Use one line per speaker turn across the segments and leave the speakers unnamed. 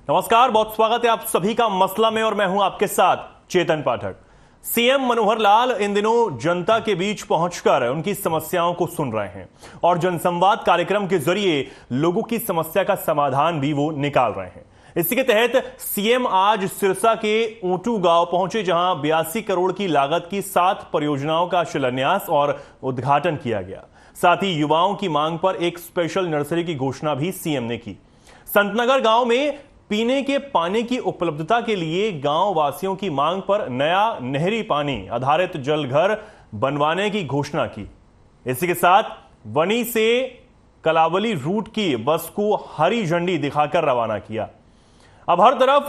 नमस्कार, बहुत स्वागत है आप सभी का मसला में और मैं हूं आपके साथ चेतन पाठक। सीएम मनोहर लाल इन दिनों जनता के बीच पहुंचकर उनकी समस्याओं को सुन रहे हैं और जनसंवाद कार्यक्रम के जरिए लोगों की समस्या का समाधान भी वो निकाल रहे हैं। इसी के तहत सीएम आज सिरसा के ऊंटू गांव पहुंचे, जहां 82 करोड़ की लागत की 7 परियोजनाओं का शिलान्यास और उद्घाटन किया गया। साथ ही युवाओं की मांग पर एक स्पेशल नर्सरी की घोषणा भी सीएम ने की। संतनगर गांव में पीने के पानी की उपलब्धता के लिए गांव वासियों की मांग पर नया नहरी पानी आधारित जल घर बनवाने की घोषणा की। इसी के साथ वनी से कलावली रूट की बस को हरी झंडी दिखाकर रवाना किया। अब हर तरफ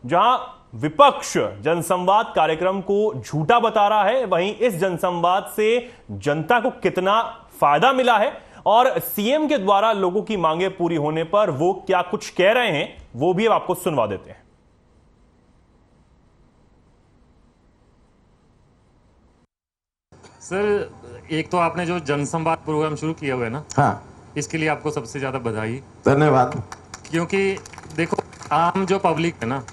जहां विपक्ष जनसंवाद कार्यक्रम को झूठा बता रहा है, वहीं इस जनसंवाद से जनता को कितना फायदा मिला है और सीएम के द्वारा लोगों की मांगे पूरी होने पर वो क्या कुछ कह रहे हैं, वो भी अब आपको सुनवा देते हैं।
सर, एक तो आपने जो जनसंवाद प्रोग्राम शुरू किया हुआ है ना,
हाँ,
इसके लिए आपको सबसे ज्यादा बधाई।
धन्यवाद।
क्योंकि देखो, आम जो पब्लिक है ना,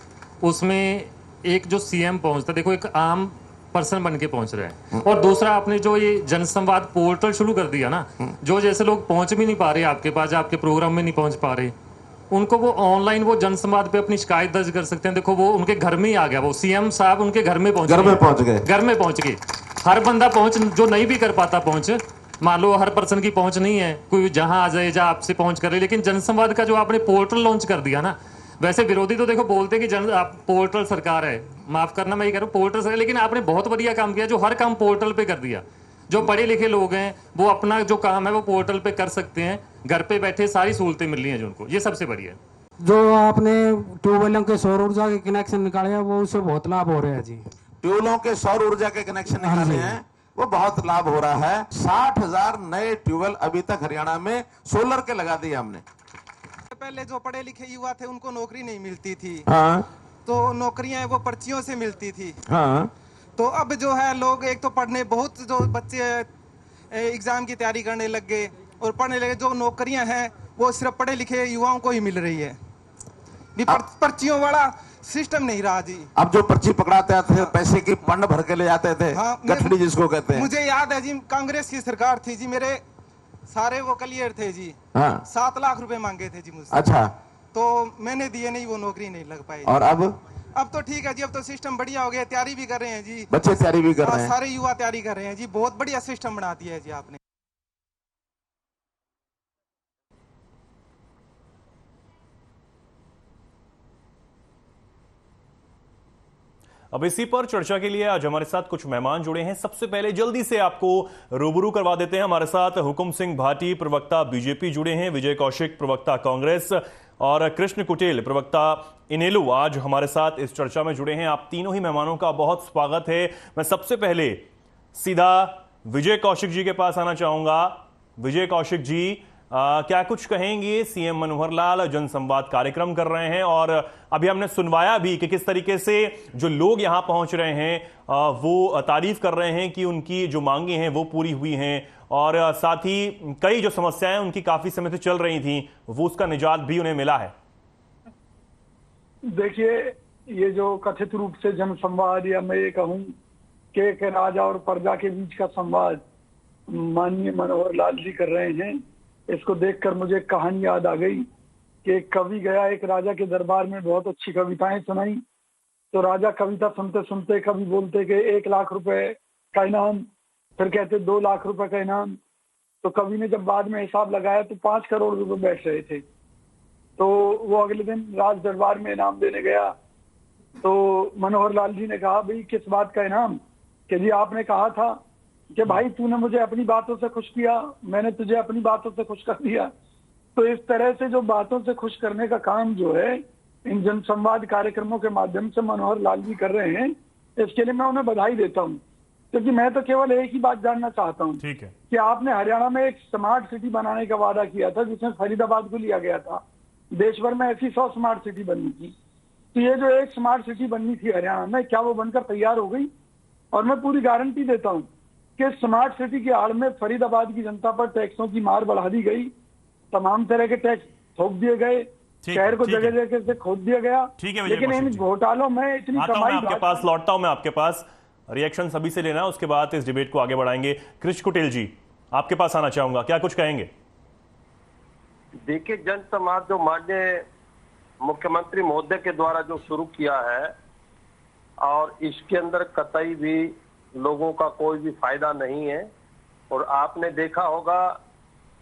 उसमें एक जो सीएम पहुंचता, देखो एक आम पर्सन बन के पहुंच रहे हैं। और दूसरा, आपने जो ये जनसंवाद पोर्टल शुरू कर दिया ना, जो जैसे लोग पहुंच भी नहीं पा रहे आपके पास, आपके प्रोग्राम में नहीं पहुंच पा रहे, उनको वो ऑनलाइन वो जनसंवाद पे अपनी शिकायत दर्ज कर सकते हैं। देखो, वो उनके घर में ही आ गया, वो सीएम साहब उनके घर में पहुंच गए। हर बंदा पहुंच, जो नहीं भी कर पाता पहुंच, मान लो हर पर्सन की पहुंच नहीं है, कोई जहां आ जाए जहां आपसे पहुंच करे, लेकिन जनसंवाद का जो आपने पोर्टल लॉन्च कर दिया ना, वैसे विरोधी तो देखो बोलते कि आप पोर्टल सरकार है, माफ करना मैं ये कह रहा हूँ पोर्टल सरकार, लेकिन आपने बहुत बढ़िया काम किया, जो हर काम पोर्टल पे कर दिया। जो पढ़े लिखे लोग हैं वो अपना जो काम है वो पोर्टल पे कर सकते हैं, घर पे बैठे सारी सहूलतें मिल रही हैं जिनको, ये सबसे बढ़िया है।
जो आपने ट्यूबवेलों के सौर ऊर्जा के कनेक्शन निकाले हैं, वो उससे बहुत लाभ हो रहे हैं जी।
ट्यूबवेलों के सौर ऊर्जा के कनेक्शन निकाले हैं, वो बहुत लाभ हो रहा है। 60,000 नए ट्यूबवेल अभी तक हरियाणा में सोलर के लगा दिए हमने।
पहले जो पढ़े लिखे युवा थे उनको नौकरी नहीं मिलती थी,
हाँ,
तो नौकरियां वो पर्चियों से मिलती थी।
हाँ,
तो अब जो है लोग एक तो पढ़ने, बहुत जो बच्चे एग्जाम की तैयारी करने लग गए और पढ़ने लगे, जो नौकरियां हैं वो सिर्फ पढ़े लिखे युवाओं को ही मिल रही है। पर्चियों वाला सिस्टम नहीं रहा जी।
अब जो पर्ची पकड़ाते थे, पैसे की पंड भर के ले जाते थे,
हाँ,
गठड़ी जिसको कहते हैं।
मुझे याद है जी, कांग्रेस की सरकार थी जी, मेरे सारे वो क्लियर थे जी।
हाँ,
7 लाख रुपए मांगे थे जी मुझसे।
अच्छा,
तो मैंने दिए नहीं, वो नौकरी नहीं लग पाई।
और अब
तो ठीक है जी, अब तो सिस्टम बढ़िया हो गया, तैयारी भी कर रहे हैं जी,
बच्चे तैयारी भी कर रहे हैं,
सारे युवा तैयारी कर रहे हैं जी। बहुत बढ़िया सिस्टम बना दिया है जी आपने।
अब इसी पर चर्चा के लिए आज हमारे साथ कुछ मेहमान जुड़े हैं। सबसे पहले जल्दी से आपको रूबरू करवा देते हैं। हमारे साथ हुकुम सिंह भाटी, प्रवक्ता बीजेपी, जुड़े हैं। विजय कौशिक, प्रवक्ता कांग्रेस, और कृष्ण कुटेल, प्रवक्ता इनेलो, आज हमारे साथ इस चर्चा में जुड़े हैं। आप तीनों ही मेहमानों का बहुत स्वागत है। मैं सबसे पहले सीधा विजय कौशिक जी के पास आना चाहूंगा। विजय कौशिक जी, क्या कुछ कहेंगे? सीएम मनोहर लाल जनसंवाद कार्यक्रम कर रहे हैं और अभी हमने सुनवाया भी कि किस तरीके से जो लोग यहां पहुंच रहे हैं वो तारीफ कर रहे हैं कि उनकी जो मांगे हैं वो पूरी हुई हैं, और साथ ही कई जो समस्याएं उनकी काफी समय से चल रही थी वो उसका निजात भी उन्हें मिला है।
देखिए, ये जो कथित रूप से जनसंवाद, या मैं ये कहूं कि राजा और प्रजा के बीच का संवाद माननीय मनोहर लाल जी कर रहे हैं, इसको देखकर मुझे कहानी याद आ गई कि एक कवि गया एक राजा के दरबार में, बहुत अच्छी कविताएं सुनाई। तो राजा कविता सुनते सुनते कवि बोलते कि 1 लाख रुपए का इनाम, फिर कहते 2 लाख रुपए का इनाम। तो कवि ने जब बाद में हिसाब लगाया तो 5 करोड़ रुपए बैठ रहे थे। तो वो अगले दिन राज दरबार में इनाम देने गया। तो मनोहर लाल जी ने कहा, भाई किस बात का इनाम? कि जी आपने कहा था कि भाई तूने मुझे अपनी बातों से खुश किया, मैंने तुझे अपनी बातों से खुश कर दिया। तो इस तरह से जो बातों से खुश करने का काम जो है इन जनसंवाद कार्यक्रमों के माध्यम से मनोहर लाल जी कर रहे हैं, इसके लिए मैं उन्हें बधाई देता हूं। क्योंकि मैं तो केवल एक ही बात जानना चाहता हूं,
ठीक है,
कि आपने हरियाणा में एक स्मार्ट सिटी बनाने का वादा किया था, जिसमें फरीदाबाद को लिया गया था। देश भर में ऐसी 100 स्मार्ट सिटी बननी थी। तो ये जो एक स्मार्ट सिटी बननी थी हरियाणा में, क्या वो बनकर तैयार हो गई? और मैं पूरी गारंटी देता हूं कि स्मार्ट सिटी की आड़ में फरीदाबाद की जनता पर टैक्सों की मार बढ़ा दी गई, तमाम तरह के टैक्स थोप दिए गए, शहर को
ठीक है।
जगह जगह से खोद दिया गया।
ठीक है विजय
लेकिन
कौशिक
इन
जी।
घोटालों में इतनी
आता हूं मैं
कमाई
आपके पास, लौटता हूं मैं आपके पास। रिएक्शन सभी से लेना, उसके बाद इस डिबेट को आगे बढ़ाएंगे। कृष्ण कुटिल जी, आपके पास आना चाहूंगा, क्या कुछ कहेंगे?
देखिए, जन समाज जो माननीय मुख्यमंत्री महोदय के द्वारा जो शुरू किया है, और इसके अंदर कतई भी लोगों का कोई भी फायदा नहीं है। और आपने देखा होगा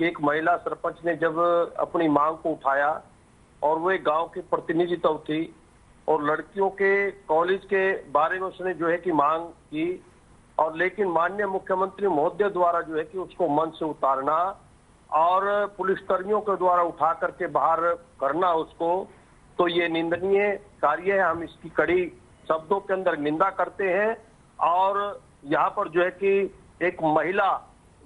कि एक महिला सरपंच ने जब अपनी मांग को उठाया और वो एक गांव की प्रतिनिधित्व थी और लड़कियों के कॉलेज के बारे में उसने जो है कि मांग की, और लेकिन माननीय मुख्यमंत्री महोदय द्वारा जो है कि उसको मन से उतारना और पुलिसकर्मियों के द्वारा उठा करके बाहर करना उसको, तो ये निंदनीय कार्य है। हम इसकी कड़ी शब्दों के अंदर निंदा करते हैं। और यहाँ पर जो है कि एक महिला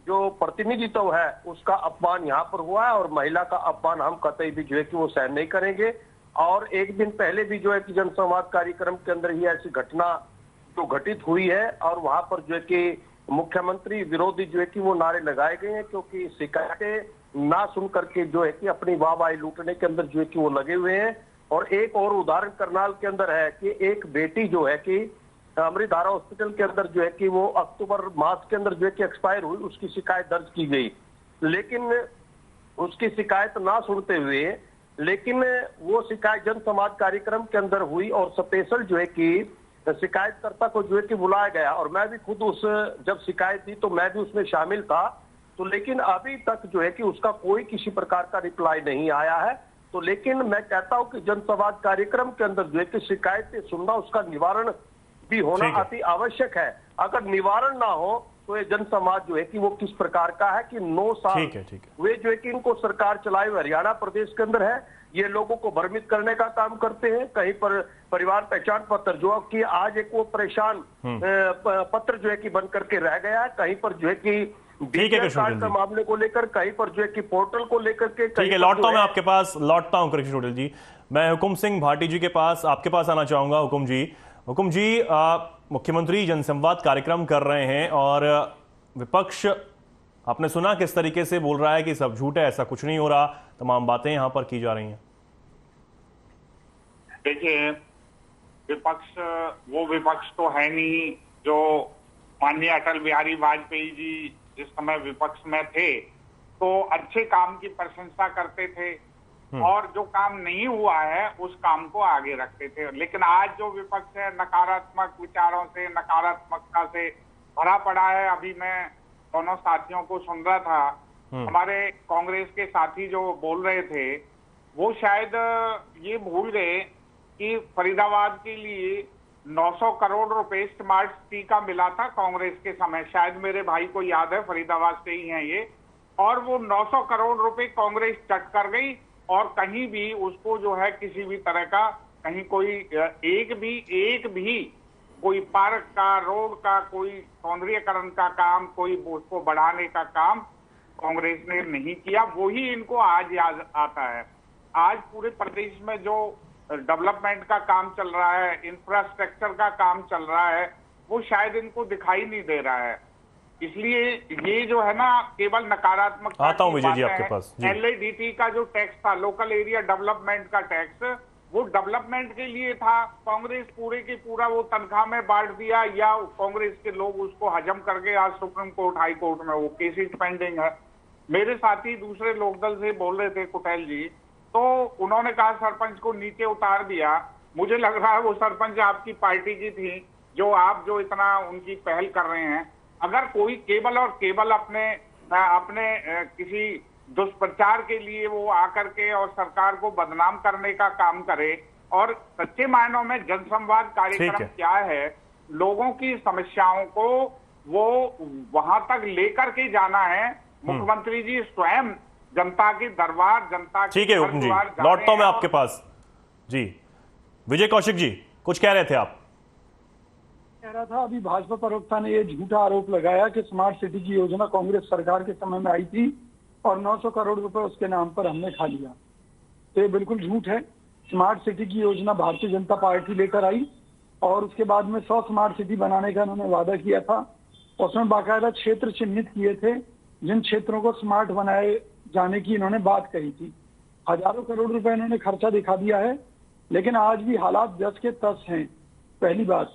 जो प्रतिनिधित्व है उसका अपमान यहाँ पर हुआ है, और महिला का अपमान हम कतई भी जो है कि वो सहन नहीं करेंगे। और एक दिन पहले भी जो है कि जनसंवाद कार्यक्रम के अंदर ही ऐसी घटना जो घटित हुई है, और वहां पर जो है कि मुख्यमंत्री विरोधी जो है कि वो नारे लगाए गए हैं, क्योंकि शिकायतें ना सुन करके जो है कि अपनी वाहवाही लूटने के अंदर जो है कि वो लगे हुए हैं। और एक और उदाहरण करनाल के अंदर है कि एक बेटी जो है कि अमृतधारा हॉस्पिटल के अंदर जो है कि वो अक्टूबर मास के अंदर जो है कि एक्सपायर हुई, उसकी शिकायत दर्ज की गई, लेकिन उसकी शिकायत ना सुनते हुए, लेकिन वो शिकायत जन समाज कार्यक्रम के अंदर हुई और स्पेशल जो है कि शिकायतकर्ता को जो है कि बुलाया गया। और मैं भी खुद उस जब शिकायत दी तो मैं भी उसमें शामिल था, तो लेकिन अभी तक जो है कि उसका कोई किसी प्रकार का रिप्लाई नहीं आया है। तो लेकिन मैं कहता हूं कि जनसंवाद कार्यक्रम के अंदर जो है कि शिकायतें सुनना, उसका निवारण भी होना अति आवश्यक है। अगर निवारण ना हो तो ये जन समाज जो है कि वो किस प्रकार का है कि 9 साल
ठीक है।
वे जो है कि इनको सरकार चलाए हुए हरियाणा प्रदेश के अंदर है, ये लोगों को भ्रमित करने का काम करते हैं। कहीं पर परिवार पहचान पत्र जो कि आज एक वो परेशान पत्र जो है कि बन करके रह गया है, कहीं पर जो है कि बीपीएल कार्ड के मामले को लेकर, कहीं पर जो है कि पोर्टल को लेकर के।
ठीक है, लौटता हूं मैं आपके पास, लौटता हूं कृष्ण कुटिल जी। मैं हुकुम सिंह भाटी जी के पास, आपके पास आना चाहूंगा। हुकुम जी, मुख्यमंत्री जनसंवाद कार्यक्रम कर रहे हैं और विपक्ष, आपने सुना किस तरीके से बोल रहा है कि सब झूठ है, ऐसा कुछ नहीं हो रहा, तमाम बातें यहां पर की जा रही हैं।
देखिए, विपक्ष वो विपक्ष तो है नहीं जो माननीय अटल बिहारी वाजपेयी जी जिस समय विपक्ष में थे तो अच्छे काम की प्रशंसा करते थे और जो काम नहीं हुआ है उस काम को आगे रखते थे। लेकिन आज जो विपक्ष है नकारात्मक विचारों से, नकारात्मकता से भरा पड़ा है। अभी मैं दोनों साथियों को सुन रहा था, हमारे कांग्रेस के साथी जो बोल रहे थे वो शायद ये भूल गए कि फरीदाबाद के लिए 900 करोड़ रुपए स्मार्ट सिटी का मिला था कांग्रेस के समय, शायद मेरे भाई को याद है, फरीदाबाद से ही है ये। और वो 900 करोड़ रुपए कांग्रेस चट कर गई और कहीं भी उसको जो है किसी भी तरह का कहीं कोई एक भी कोई पार्क का, रोड का, कोई सौंदर्यीकरण का काम, कोई उसको बढ़ाने का काम कांग्रेस ने नहीं किया। वही इनको आज याद आता है। आज पूरे प्रदेश में जो डेवलपमेंट का काम चल रहा है, इंफ्रास्ट्रक्चर का काम चल रहा है, वो शायद इनको दिखाई नहीं दे रहा है। इसलिए ये जो है ना केवल नकारात्मक
आता हूं विजय जी आपके पास।
LADT का जो टैक्स था, लोकल एरिया डेवलपमेंट का टैक्स, वो डेवलपमेंट के लिए था। कांग्रेस पूरे के पूरा वो तनख्वाह में बांट दिया, या कांग्रेस के लोग उसको हजम करके आज सुप्रीम कोर्ट, हाई कोर्ट में वो केसेस पेंडिंग है। मेरे साथी दूसरे लोकदल से बोल रहे थे कुटेल जी, तो उन्होंने कहा सरपंच को नीचे उतार दिया। मुझे लग रहा है वो सरपंच आपकी पार्टी की थी जो आप जो इतना उनकी पहल कर रहे हैं। अगर कोई केवल और केवल अपने किसी दुष्प्रचार के लिए वो आकर के और सरकार को बदनाम करने का काम करे, और सच्चे मायनों में जनसंवाद कार्यक्रम क्या है, लोगों की समस्याओं को वो वहां तक लेकर के जाना है। मुख्यमंत्री जी स्वयं जनता के दरबार, जनता
ठीक है हुकुम जी, लौटता हूं मैं आपके पास जी। विजय कौशिक जी, कुछ कह रहे थे आप?
कह रहा था, अभी भाजपा प्रवक्ता ने ये झूठा आरोप लगाया कि स्मार्ट सिटी की योजना कांग्रेस सरकार के समय में आई थी और 900 करोड़ रुपए उसके नाम पर हमने खा लिया। तो ये बिल्कुल झूठ है। स्मार्ट सिटी की योजना भारतीय जनता पार्टी लेकर आई और उसके बाद में 100 स्मार्ट सिटी बनाने का उन्होंने वादा किया था। उसमें बाकायदा क्षेत्र चिन्हित किए थे जिन क्षेत्रों को स्मार्ट बनाए जाने की इन्होंने बात कही थी। हजारों करोड़ रुपए इन्होंने खर्चा दिखा दिया है, लेकिन आज भी हालात जस के तस हैं, पहली बात।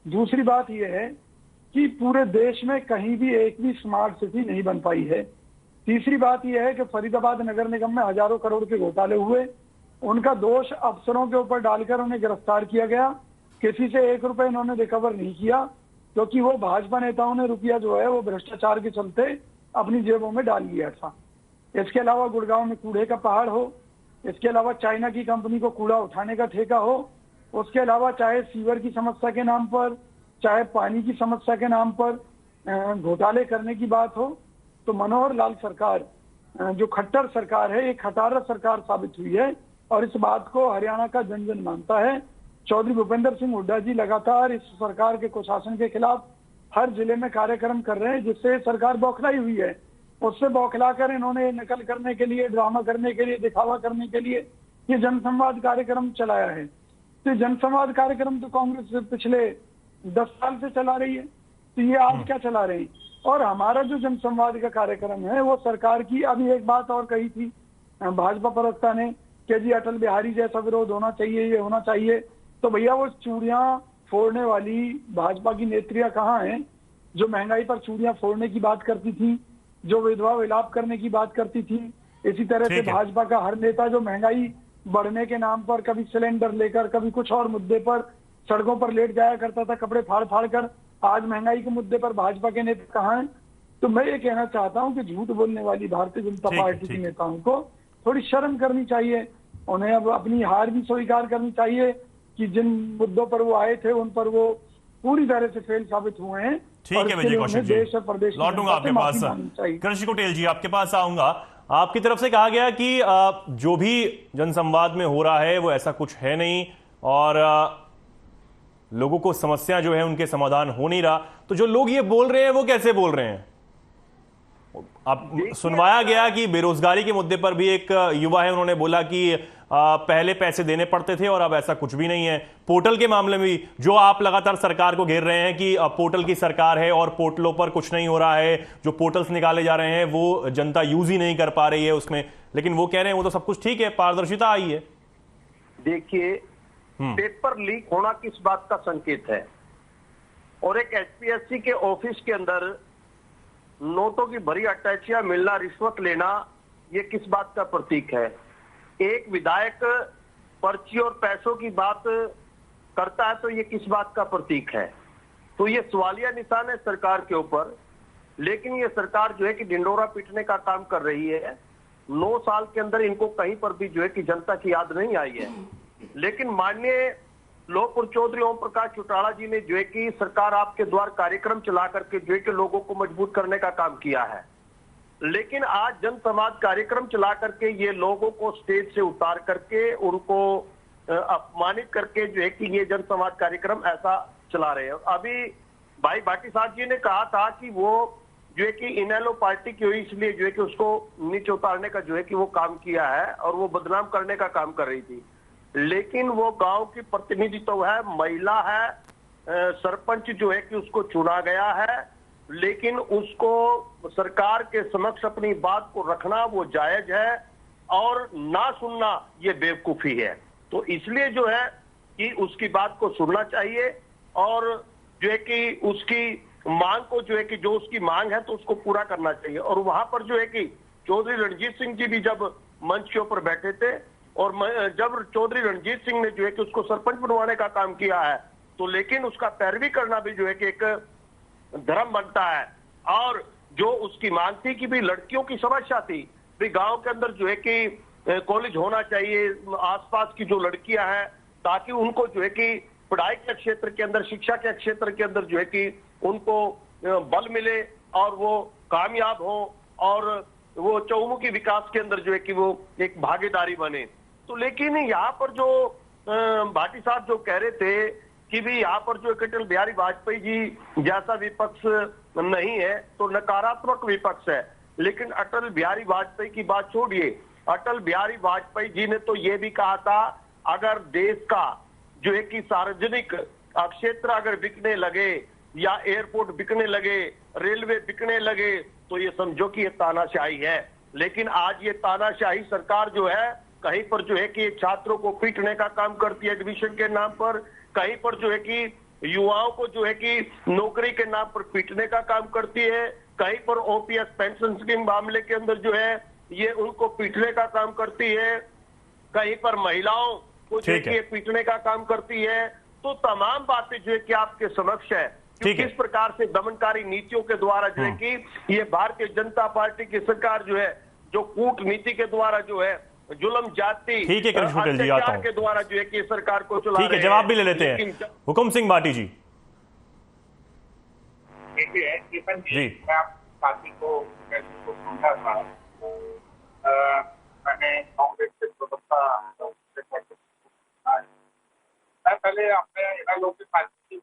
दूसरी बात यह है कि पूरे देश में कहीं भी एक भी स्मार्ट सिटी नहीं बन पाई है। तीसरी बात यह है कि फरीदाबाद नगर निगम में हजारों करोड़ के घोटाले हुए, उनका दोष अफसरों के ऊपर डालकर उन्हें गिरफ्तार किया गया। किसी से 1 रुपए इन्होंने रिकवर नहीं किया, क्योंकि वो भाजपा नेताओं ने रुपया जो है वो भ्रष्टाचार के चलते अपनी जेबों में डाल लिया था। इसके अलावा गुड़गांव में कूड़े का पहाड़ हो, इसके अलावा चाइना की कंपनी को कूड़ा उठाने का ठेका हो, उसके अलावा चाहे सीवर की समस्या के नाम पर, चाहे पानी की समस्या के नाम पर घोटाले करने की बात हो, तो मनोहर लाल सरकार जो खट्टर सरकार है, एक खटारा सरकार साबित हुई है। और इस बात को हरियाणा का जन जन मानता है। चौधरी भूपेंद्र सिंह हुड्डा जी लगातार इस सरकार के कुशासन के खिलाफ हर जिले में कार्यक्रम कर रहे हैं, जिससे सरकार बौखलाई हुई है। उससे बौखलाकर इन्होंने नकल करने के लिए, ड्रामा करने के लिए, दिखावा करने के लिए ये जनसंवाद कार्यक्रम चलाया है। तो जनसंवाद कार्यक्रम तो कांग्रेस पिछले 10 साल से चला रही है, तो ये आज क्या चला रहे हैं। और हमारा जो जनसंवाद का कार्यक्रम है वो सरकार की, अभी एक बात और कही थी भाजपा प्रवक्ता ने कि जी अटल बिहारी जैसा विरोध होना चाहिए, ये होना चाहिए। तो भैया वो चूड़ियां फोड़ने वाली भाजपा की नेत्रियां कहाँ हैं, जो महंगाई पर चूड़ियां फोड़ने की बात करती थी, जो विधवा विलाप करने की बात करती थी। इसी तरह से भाजपा का हर नेता जो महंगाई बढ़ने के नाम पर कभी सिलेंडर लेकर, कभी कुछ और मुद्दे पर सड़कों पर लेट जाया करता था, कपड़े फाड़ फाड़ कर। आज महंगाई के मुद्दे पर भाजपा के नेता कहाँ हैं। तो मैं ये कहना चाहता हूं कि झूठ बोलने वाली भारतीय जनता पार्टी के नेताओं को थोड़ी शर्म करनी चाहिए। उन्हें अब अपनी हार भी स्वीकार करनी चाहिए कि जिन मुद्दों पर वो आए थे उन पर वो पूरी तरह से फेल साबित हुए हैं।
ठीक है विजय कौशिक जी,
देश और प्रदेश
लौटूंगा आपके पास। कृषि कुटेल जी, आपके पास आऊंगा। आपकी तरफ से कहा गया कि जो भी जनसंवाद में हो रहा है वो ऐसा कुछ है नहीं और लोगों को समस्या जो है उनके समाधान हो नहीं रहा। तो जो लोग ये बोल रहे हैं वो कैसे बोल रहे हैं? अब सुनवाया गया कि बेरोजगारी के मुद्दे पर भी एक युवा है, उन्होंने बोला कि पहले पैसे देने पड़ते थे और अब ऐसा कुछ भी नहीं है। पोर्टल के मामले में भी जो आप लगातार सरकार को घेर रहे हैं कि पोर्टल की सरकार है और पोर्टलों पर कुछ नहीं हो रहा है, जो पोर्टल्स निकाले जा रहे हैं वो जनता यूज ही नहीं कर पा रही है उसमें, लेकिन वो कह रहे हैं वो तो सब कुछ ठीक है, पारदर्शिता आई है।
देखिए, पेपर लीक होना किस बात का संकेत है, और एक एचपीएससी के ऑफिस के अंदर नोटों की भरी अटैचियां मिलना, रिश्वत लेना, ये किस बात का प्रतीक है? एक विधायक पर्ची और पैसों की बात करता है तो ये किस बात का प्रतीक है? तो ये सवालिया निशान है सरकार के ऊपर। लेकिन ये सरकार जो है कि ढिंडोरा पीटने का काम कर रही है। 9 साल के अंदर इनको कहीं पर भी जो है कि जनता की याद नहीं आई है। लेकिन माननीय लोहपुर चौधरी ओम प्रकाश चौटाला जी ने जो है कि सरकार आपके द्वार कार्यक्रम चला करके जो है कि लोगों को मजबूत करने का काम किया है। लेकिन आज जन संवाद कार्यक्रम चला करके ये लोगों को स्टेज से उतार करके उनको अपमानित करके जो है कि ये जन संवाद कार्यक्रम ऐसा चला रहे हैं। अभी भाई भाटी साहब जी ने कहा था कि वो जो है कि इनेलो पार्टी की हुई, इसलिए जो है कि उसको नीचे उतारने का जो है कि वो काम किया है और वो बदनाम करने का काम कर रही थी। लेकिन वो गांव की प्रतिनिधि तो है, महिला है, सरपंच जो है कि उसको चुना गया है, लेकिन उसको सरकार के समक्ष अपनी बात को रखना वो जायज है और ना सुनना ये बेवकूफी है। तो इसलिए जो है कि उसकी बात को सुनना चाहिए और जो है कि उसकी मांग को जो है कि जो उसकी मांग है तो उसको पूरा करना चाहिए। और वहां पर जो है कि चौधरी रणजीत सिंह जी भी जब मंच के ऊपर बैठे थे और जब चौधरी रणजीत सिंह ने जो है कि उसको सरपंच बनवाने का काम किया है, तो लेकिन उसका पैरवी करना भी जो है कि एक धर्म बनता है। और जो उसकी मांग थी कि भी लड़कियों की समस्या थी, भी गांव के अंदर जो है कि कॉलेज होना चाहिए आसपास की जो लड़कियां हैं, ताकि उनको जो है कि पढ़ाई के क्षेत्र के अंदर, शिक्षा के क्षेत्र के अंदर जो है कि उनको बल मिले और वो कामयाब हो और वो चौमुखी विकास के अंदर जो है कि वो एक भागीदारी बने। तो लेकिन यहाँ पर जो भाटी साहब जो कह रहे थे कि भी यहाँ पर जो अटल बिहारी वाजपेयी जी जैसा विपक्ष नहीं है, तो नकारात्मक विपक्ष है। लेकिन अटल बिहारी वाजपेयी की बात छोड़िए, अटल बिहारी वाजपेयी जी ने तो ये भी कहा था अगर देश का जो है कि सार्वजनिक क्षेत्र अगर बिकने लगे या एयरपोर्ट बिकने लगे, रेलवे बिकने लगे, तो ये समझो कि ये तानाशाही है। लेकिन आज ये तानाशाही सरकार जो है कहीं पर जो है कि छात्रों को पीटने का काम करती है एडमिशन के नाम पर, कहीं पर जो है कि युवाओं को जो है कि नौकरी के नाम पर पीटने का काम करती है, कहीं पर ओपीएस पेंशन स्कीम मामले के अंदर जो है ये उनको पीटने का काम करती है, कहीं पर महिलाओं को जो है कि ये पीटने का काम करती है। तो तमाम बातें जो है कि आपके समक्ष है कि किस प्रकार से दमनकारी नीतियों के द्वारा जो है कि ये भारतीय जनता पार्टी की सरकार जो है जो कूटनीति के द्वारा जो है जुल्म जाति अत्याचार के द्वारा जो है कि सरकार को चला
ठीक है, जवाब भी ले लेते हैं। हुकुम सिंह भाटी जी।
जी, मैं आपकी पार्टी को समझा था। मैंने कांग्रेस से मैं पहले अपने लोगों की पार्टी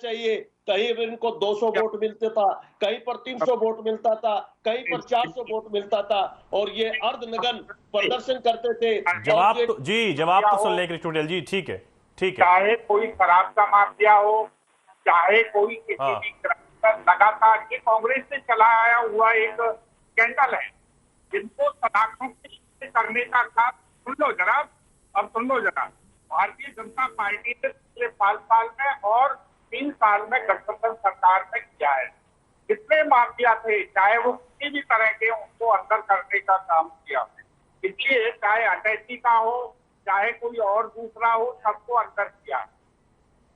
चाहिए, कहीं पर इनको 200 वोट मिलते था, कहीं पर 300 वोट मिलता था, कहीं पर 400 वोट मिलता था और ये अर्धनग्न प्रदर्शन करते थे।
जवाब तो सुन ले कृष्ण टुडेल जी। ठीक है, ठीक है।
चाहे कोई शराब का माफिया हो, चाहे कोई किसी भी लगातार ये कांग्रेस से चला आया हुआ एक स्कैंडल है, जिनको सलाखों करने का काम सुन लो जरा, अब सुन लो जरा। भारतीय जनता पार्टी ने पिछले 5 साल में और 3 साल में गठबंधन सरकार में किया है। जितने माफिया थे, चाहे वो किसी भी तरह के, उनको अंदर करने का काम किया। इसलिए चाहे अटैची का हो, चाहे कोई और दूसरा हो, सबको अंदर किया।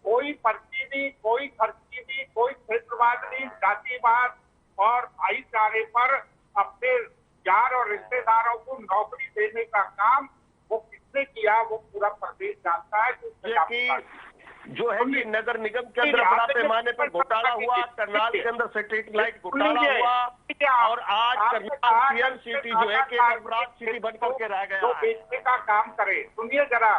कोई पर्ची नहीं, कोई खर्ची नहीं, कोई क्षेत्रवाद नहीं, जातिवाद और भाईचारे पर अपने यार और रिश्तेदारों को नौकरी देने का काम वो किसने किया, वो पूरा प्रदेश जानता है।
जो है कि नगर निगम के अंदर बड़ा पैमाने पर घोटाला हुआ, करनाल के अंदर स्ट्रीट लाइट घोटाला हुआ और आज करनाल पीएम सिटी जो है कि बर्बाद सिटी बन करके रह गया है।
बेचने का काम करे। सुनिए जरा,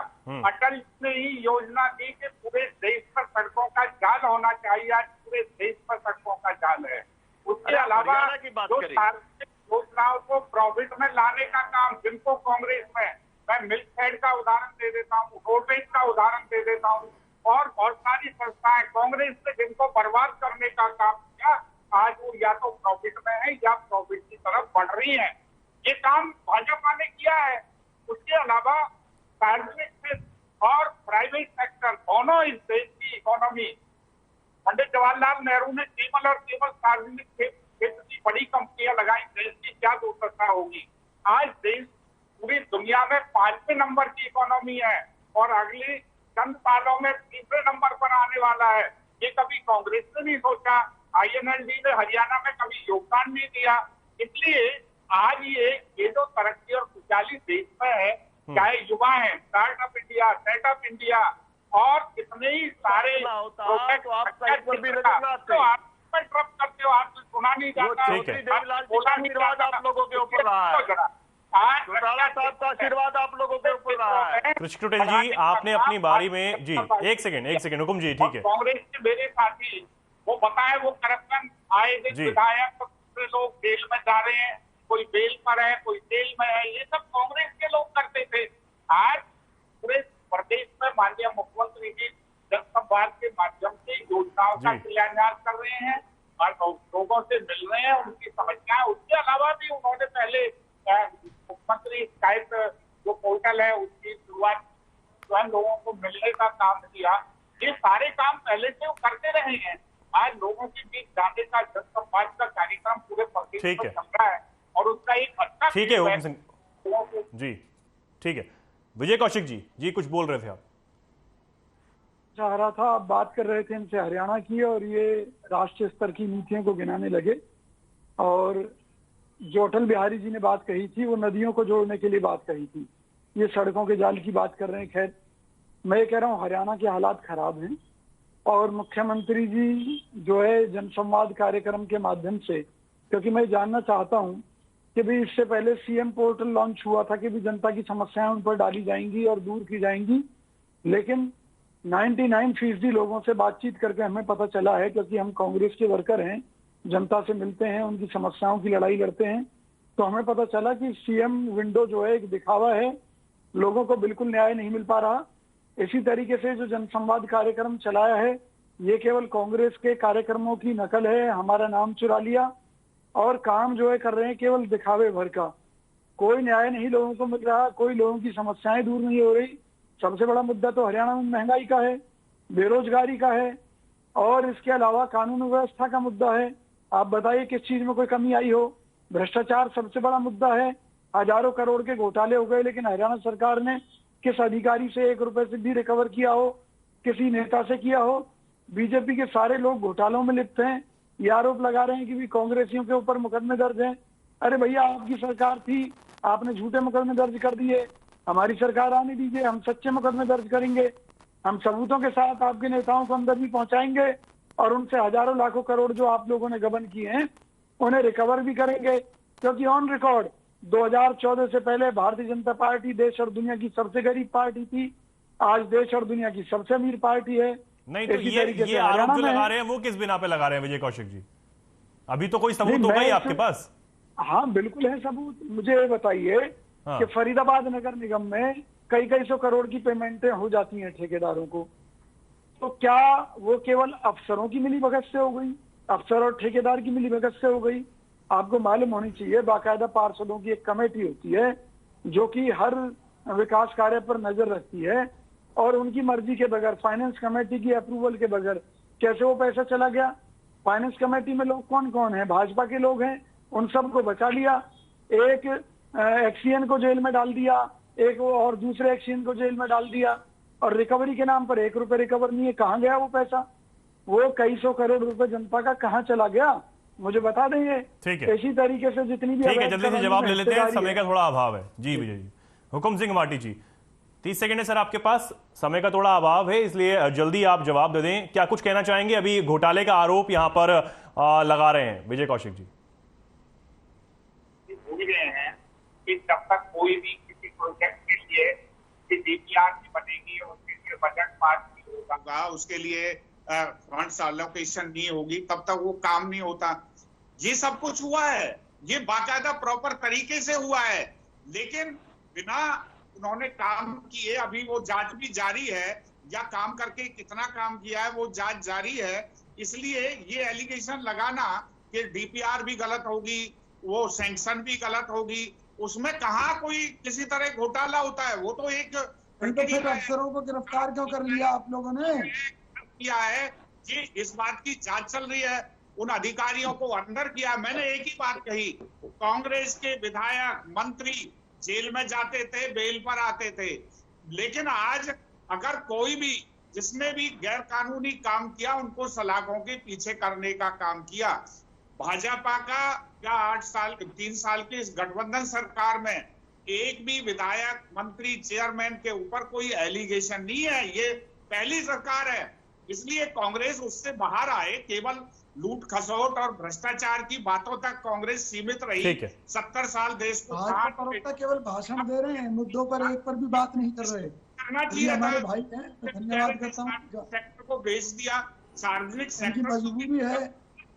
अटल ने ही योजना दी कि पूरे देश पर सड़कों का जाल होना चाहिए। आज पूरे देश पर सड़कों का जाल है। उसके अलावा जो सार्वजनिक योजनाओं को प्रॉफिट में लाने का काम, जिनको कांग्रेस में, मैं मिल्क फेड का उदाहरण दे देता हूँ, रोडवेज का उदाहरण दे देता हूँ और बहुत सारी संस्थाएं कांग्रेस ने जिनको बर्बाद करने का काम किया, आज वो या तो प्रॉफिट में है या प्रॉफिट की तरफ बढ़ रही है। ये काम भाजपा ने किया है। उसके अलावा सार्वजनिक क्षेत्र और प्राइवेट सेक्टर दोनों इस देश की इकोनॉमी, पंडित जवाहरलाल नेहरू ने केवल और केवल सार्वजनिक क्षेत्र की बड़ी कंपनियां लगाई, देश की क्या दुर्दशा होगी। आज देश पूरी दुनिया में 5वें नंबर की इकोनॉमी है और अगले चंद सालों में 3वें नंबर पर आने वाला है। ये कभी कांग्रेस ने नहीं सोचा, आईएनएलडी ने हरियाणा में कभी योगदान नहीं दिया। इसलिए आज ये जो तरक्की और खुशहाली देश में है, चाहे युवा है, स्टार्टअप इंडिया, सेटअप इंडिया और कितने ही सारे प्रोजेक्ट, तो आप करते हो, आप सुना नहीं जाता।
आशीर्वाद आप लोगों के ऊपर रहा है, घोटाला साहब का आशीर्वाद आप लोगों के ऊपर रहा है।
कृष्ण टुडेल जी, आपने अपनी बारी में जी एक सेकंड हुकुम जी। ठीक है,
कांग्रेस के मेरे साथी वो बताए वो करप्शन आए दिन विधायक लोग जेल में जा रहे हैं, कोई बेल पर है, कोई जेल में है, ये सब कांग्रेस के लोग करते थे। आज पूरे प्रदेश में माननीय मुख्यमंत्री जी जनसंवाद के माध्यम से योजनाओं का क्रियान्वयन कर रहे हैं और लोगों से मिल रहे हैं, उनकी समस्याएं। उसके अलावा भी उन्होंने पहले मुख्यमंत्री शिकायत जो पोर्टल है उसकी शुरुआत स्वयं लोगों को मिलने का काम किया। ये सारे काम पहले से वो करते रहे हैं। आज लोगों के बीच जाने का जनसंवाद का कार्यक्रम पूरे प्रदेश में चल रहा है और उसका एक अच्छा
ठीक है हुकुम सिंह जी। ठीक है, विजय कौशिक जी कुछ बोल रहे थे आप।
चाह रहा था, आप बात कर रहे थे इनसे हरियाणा की और ये राष्ट्रीय स्तर की नीतियों को गिनाने लगे और जो अटल बिहारी जी ने बात कही थी वो नदियों को जोड़ने के लिए बात कही थी, ये सड़कों के जाल की बात कर रहे हैं। खैर, मैं ये कह रहा हूँ हरियाणा के हालात खराब हैं और मुख्यमंत्री जी जो है जनसंवाद कार्यक्रम के माध्यम से, क्योंकि मैं जानना चाहता हूँ कि भी इससे पहले सीएम पोर्टल लॉन्च हुआ था कि भी जनता की समस्याएं उन पर डाली जाएंगी और दूर की जाएंगी, लेकिन 99% लोगों से बातचीत करके हमें पता चला है, क्योंकि हम कांग्रेस के वर्कर हैं, जनता से मिलते हैं, उनकी समस्याओं की लड़ाई लड़ते हैं, तो हमें पता चला कि सीएम विंडो जो है एक दिखावा है, लोगों को बिल्कुल न्याय नहीं मिल पा रहा। इसी तरीके से जो जनसंवाद कार्यक्रम चलाया है ये केवल कांग्रेस के कार्यक्रमों की नकल है, हमारा नाम चुरा लिया और काम जो है कर रहे हैं केवल दिखावे भर का। कोई न्याय नहीं लोगों को मिल रहा, कोई लोगों की समस्याएं दूर नहीं हो रही। सबसे बड़ा मुद्दा तो हरियाणा में महंगाई का है, बेरोजगारी का है, और इसके अलावा कानून व्यवस्था का मुद्दा है। आप बताइए किस चीज में कोई कमी आई हो? भ्रष्टाचार सबसे बड़ा मुद्दा है। हजारों करोड़ के घोटाले हो गए, लेकिन हरियाणा सरकार ने किस अधिकारी से 1 रुपए से भी रिकवर किया हो? किसी नेता से किया हो? बीजेपी के सारे लोग घोटालों में लिप्त हैं। ये आरोप लगा रहे हैं कि भी कांग्रेसियों के ऊपर मुकदमे दर्ज हैं। अरे भैया, आपकी सरकार थी, आपने झूठे मुकदमे दर्ज कर दिए। हमारी सरकार आने दीजिए, हम सच्चे मुकदमे दर्ज करेंगे। हम सबूतों के साथ आपके नेताओं को अंदर भी पहुंचाएंगे और उनसे हजारों लाखों करोड़ जो आप लोगों ने गबन किए हैं उन्हें रिकवर भी करेंगे। क्योंकि ऑन रिकॉर्ड 2014 से पहले भारतीय जनता पार्टी देश और दुनिया की सबसे गरीब पार्टी थी, आज देश और दुनिया की सबसे अमीर पार्टी है।
नहीं तो
इसी तरीके से
ये आरोप
हरियाणा
जो
में
लगा
है।
रहे हैं वो किस बिना पे लगा रहे हैं विजय कौशिक जी? अभी तो कोई सबूत
नहीं,
होगा ही
मैं
आपके
इसमें-
पास।
हाँ बिल्कुल है सबूत। मुझे ये बताइए
हाँ।
कि फरीदाबाद नगर निगम में कई सौ करोड़ की पेमेंटें हो जाती हैं ठेकेदारों को, तो क्या वो केवल अफसरों की मिलीभगत से हो गई? अफसर और ठेकेदार की मिलीभगत से हो गई? आपको मालूम होनी चाहिए, बाकायदा पार्षदों की एक कमेटी होती है जो कि हर विकास कार्य पर नजर रखती है, और उनकी मर्जी के बगैर, फाइनेंस कमेटी की अप्रूवल के बगैर कैसे वो पैसा चला गया? फाइनेंस कमेटी में लोग कौन कौन है? भाजपा के लोग हैं, उन सबको बचा लिया। एक एक्सीएन को जेल में डाल दिया, एक और दूसरे एक्सीएन को जेल में डाल दिया, और रिकवरी के नाम पर 1 रुपए रिकवर नहीं है। कहाँ गया वो पैसा? वो कई सौ करोड़ रुपए जनता का कहाँ चला गया? मुझे बता देंगे।
ठीक है।
इसी तरीके से जितनी भी
ठीक है,
अवैध
जल्दी से
करानी
जवाब
में
ले लेते हैं,
हिस्सेदारी
समय का थोड़ा अभाव है। जी विजय जी। हुकुम सिंह माटी जी, 30 सेकंड है सर आपके पास, समय का थोड़ा अभाव है, इसलिए जल्दी आप जवाब दे दें। क्या कुछ कहना चाहेंगे? अभी घोटाले का आरोप यहां पर लगा रहे हैं विजय कौशिक जी।
भूल गए हैं कि जब तक कोई भी किसी प्रोजेक्ट के लिए डीपीआर नहीं बनेगी और उसके लिए बजट पास नहीं होगा, उसके लिए फंड्स एलोकेशन नहीं होगी, तब तक वो काम नहीं होता। ये सब कुछ हुआ है, ये बाकायदा प्रॉपर तरीके से हुआ है, लेकिन बिना उन्होंने काम किए, अभी वो जांच भी जारी है, या काम करके कितना काम किया है वो जांच जारी है। इसलिए ये एलिगेशन लगाना कि डीपीआर भी गलत होगी, वो सैंक्शन भी गलत होगी, उसमें कहाँ कोई किसी तरह घोटाला होता है? वो तो एक
तो फिर अफसरों को गिरफ्तार क्यों कर लिया आप लोगों ने?
किया है कि इस बात की जांच चल रही है, उन अधिकारियों को अंदर किया। मैंने एक ही बात कही, कांग्रेस के विधायक मंत्री जेल में जाते थे, बेल पर आते थे, लेकिन आज अगर कोई भी जिसने भी गैर कानूनी काम किया उनको सलाखों के पीछे करने का काम किया। भाजपा का क्या 3 साल की इस गठबंधन सरकार में एक भी विधायक, मंत्री, चेयरमैन के ऊपर कोई एलिगेशन नहीं है। ये पहली सरकार है, इसलिए कांग्रेस उससे बाहर आए। केवल लूट खसोट और भ्रष्टाचार की बातों तक कांग्रेस सीमित रही। 70 साल देश को
आज तो प्रवक्ता केवल भाषण दे रहे हैं, मुद्दों पर एक पर भी बात नहीं कर रहे।
करना चाहिए,
हमारे भाई हैं, मैं धन्यवाद करता हूँ।
सेक्टर को बेच दिया, सार्वजनिक
उनकी
सेक्टर
मजबूरी है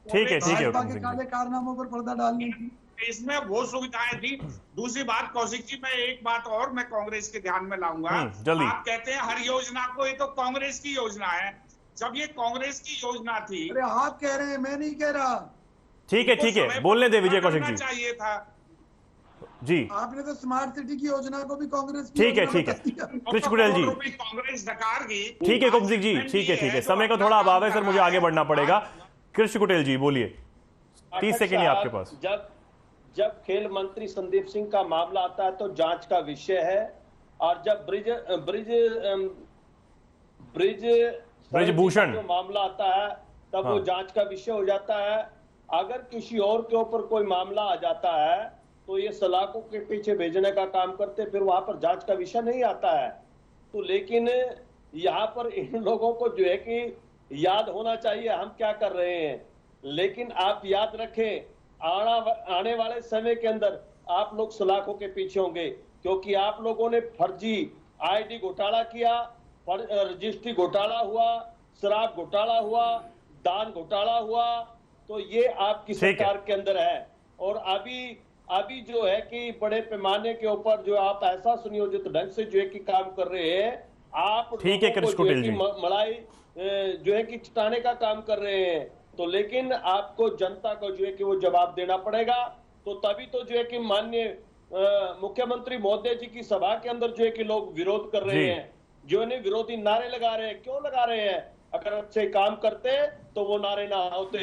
ठीक है
भाजपा के काले कारनामों पर पर्दा डालने की।
इसमें वो सुविधाएं थी। दूसरी बात कौशिक जी, मैं एक बात और मैं कांग्रेस के ध्यान में लाऊंगा।
जल्दी।
आप कहते हैं हर योजना को, ये तो कांग्रेस की योजना है। जब ये कांग्रेस की योजना थी,
अरे आप कह रहे हैं, मैं नहीं कह रहा।
ठीक है, बोलने दे विजय कौशिक जी।
चाहिए था
जी,
आपने तो स्मार्ट सिटी की योजना को भी कांग्रेस की
ठीक है कृष्ण कुटेल जी,
कांग्रेस डकार गई।
ठीक है कुमसिंह जी, ठीक है, समय का थोड़ा अभाव है सर, मुझे आगे बढ़ना पड़ेगा। कृष्ण कुटेल जी बोलिए, 30 सेकंड है आपके पास।
जब खेल मंत्री संदीप सिंह का मामला आता है तो जांच का विषय है, और जब
ब्रिजभूषण
जो मामला आता है तब वो जांच का विषय हो जाता है। अगर किसी और के ऊपर कोई मामला आ जाता है तो ये सलाखों के पीछे भेजने का काम करते, फिर वहां पर जांच का विषय नहीं आता है। तो लेकिन यहाँ पर इन लोगों को जो है कि याद होना चाहिए हम क्या कर रहे हैं। लेकिन आप याद रखें, आने वाले समय के अंदर आप लोग सलाखों के पीछे होंगे, क्योंकि आप लोगों ने फर्जी आईडी घोटाला किया, रजिस्ट्री घोटाला हुआ, शराब घोटाला हुआ, दान घोटाला हुआ। तो ये आपकी सरकार के अंदर है। और अभी जो है कि बड़े पैमाने के ऊपर जो आप ऐसा सुनियोजित ढंग से जो है कि काम कर रहे हैं, आप
ठीक है कृष्ण कुटेल जी,
मलाई जो है कि चटाने का काम कर रहे हैं। तो लेकिन आपको जनता को जो है कि वो जवाब देना पड़ेगा। तो तभी तो जो है कि माननीय मुख्यमंत्री महोदय जी की सभा के अंदर जो है कि लोग विरोध कर रहे
जी।
हैं, जो है विरोधी नारे लगा रहे हैं। क्यों लगा रहे हैं? अगर अच्छे काम करते तो वो नारे ना होते।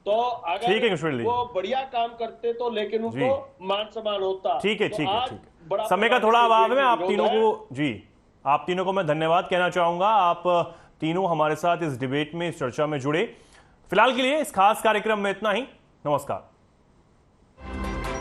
तो
ठीक है
अगर
कृष्ण जी।
वो बढ़िया काम करते तो लेकिन उनको मान सम्मान होता।
ठीक है,
तो
ठीक है,
आज
ठीक है।
बड़ा
समय का
प्रमाण
थोड़ा
से
अभाव
ये
है। आप
विरोध
तीनों
है।
को जी, आप तीनों को मैं धन्यवाद कहना चाहूंगा। आप तीनों हमारे साथ इस डिबेट में, इस चर्चा में जुड़े। फिलहाल के लिए इस खास कार्यक्रम में इतना ही। नमस्कार।